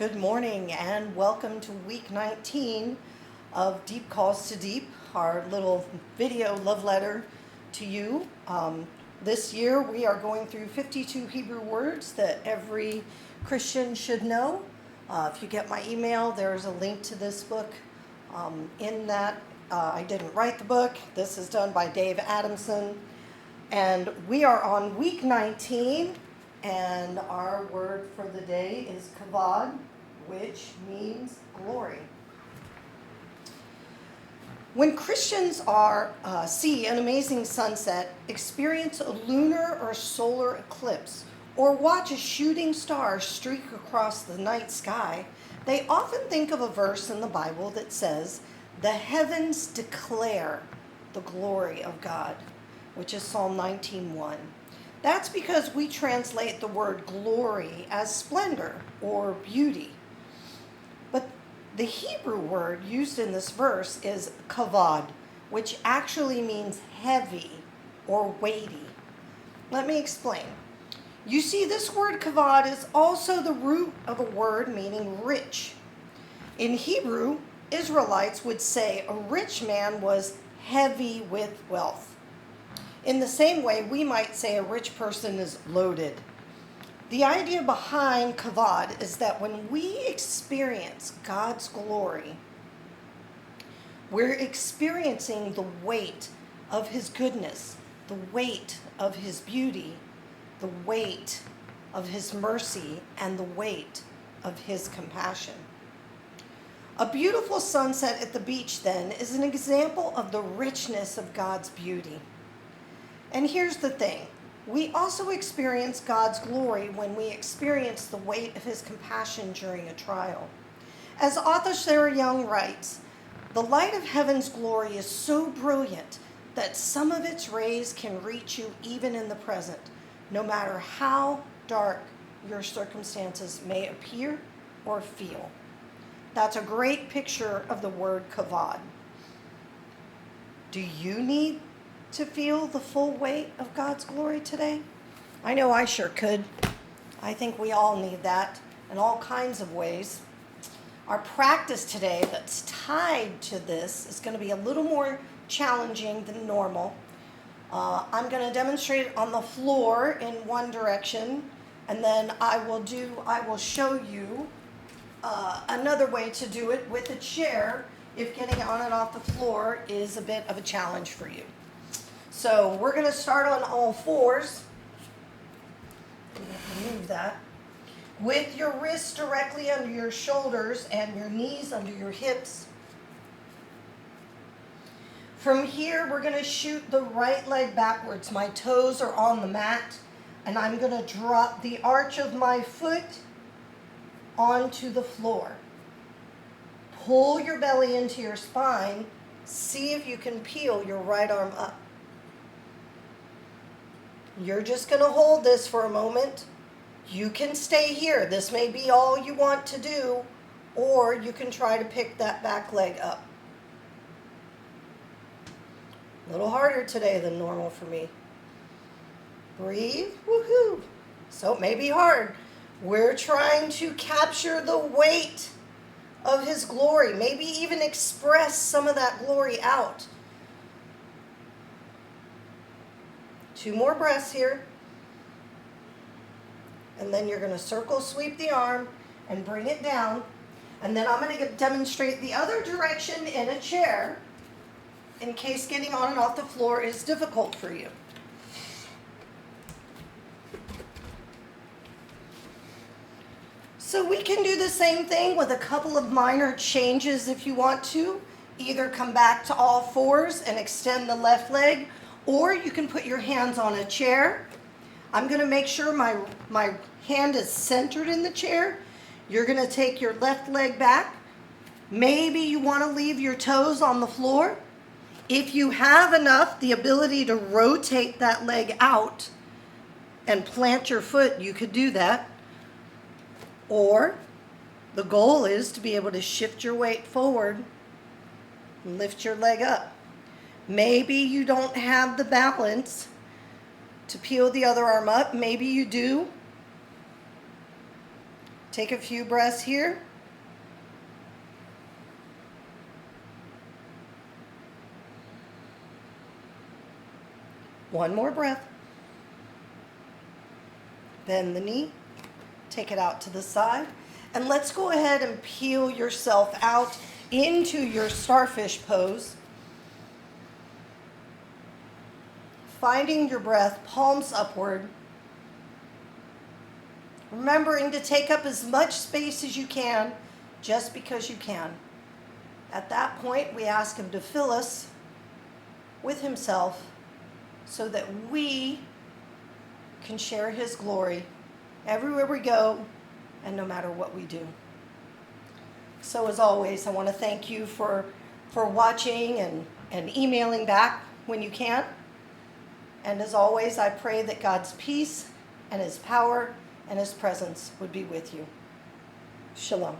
Good morning and welcome to week 19 of Deep Calls to Deep, our little video love letter to you. This year we are going through 52 Hebrew words that every Christian should know. If you get my email, there's a link to this book. In that, I didn't write the book. This is done by Dave Adamson. And we are on week 19, and our word for the day is kavod, which means glory. When Christians see an amazing sunset, experience a lunar or solar eclipse, or watch a shooting star streak across the night sky, they often think of a verse in the Bible that says, "The heavens declare the glory of God," which is Psalm 19:1. That's because we translate the word glory as splendor or beauty. But the Hebrew word used in this verse is kavod, which actually means heavy or weighty. Let me explain. You see, this word kavod is also the root of a word meaning rich. In Hebrew, Israelites would say a rich man was heavy with wealth. In the same way, we might say a rich person is loaded. The idea behind kavod is that when we experience God's glory, we're experiencing the weight of His goodness, the weight of His beauty, the weight of His mercy, and the weight of His compassion. A beautiful sunset at the beach, then, is an example of the richness of God's beauty. And here's the thing. We also experience God's glory when we experience the weight of His compassion during a trial. As author Sarah Young writes, "The light of heaven's glory is so brilliant that some of its rays can reach you even in the present, no matter how dark your circumstances may appear or feel." That's a great picture of the word kavod. Do you need to feel the full weight of God's glory today? I know I sure could. I think we all need that in all kinds of ways. Our practice today that's tied to this is going to be a little more challenging than normal. I'm going to demonstrate it on the floor in one direction, and then I will show you another way to do it with a chair if getting on and off the floor is a bit of a challenge for you. So we're going to start on all fours. Move that. With your wrists directly under your shoulders and your knees under your hips. From here, we're going to shoot the right leg backwards. My toes are on the mat, and I'm going to drop the arch of my foot onto the floor. Pull your belly into your spine. See if you can peel your right arm up. You're just going to hold this for a moment. You can stay here. This may be all you want to do, or you can try to pick that back leg up. A little harder today than normal for me. Breathe. Woohoo. So it may be hard. We're trying to capture the weight of His glory. Maybe even express some of that glory out. 2 more breaths here. And then you're going to circle sweep the arm and bring it down. And then I'm going to demonstrate the other direction in a chair in case getting on and off the floor is difficult for you. So we can do the same thing with a couple of minor changes if you want to. Either come back to all fours and extend the left leg, or you can put your hands on a chair. I'm going to make sure my hand is centered in the chair. You're going to take your left leg back. Maybe you want to leave your toes on the floor. If you have the ability to rotate that leg out and plant your foot, you could do that. Or the goal is to be able to shift your weight forward and lift your leg up. Maybe you don't have the balance to peel the other arm up. Maybe you do. Take a few breaths here. One more breath. Bend the knee. Take it out to the side. And let's go ahead and peel yourself out into your starfish pose. Finding your breath, palms upward. Remembering to take up as much space as you can, just because you can. At that point, we ask him to fill us with himself so that we can share his glory everywhere we go and no matter what we do. So as always, I want to thank you for watching and emailing back when you can. And as always, I pray that God's peace and his power and his presence would be with you. Shalom.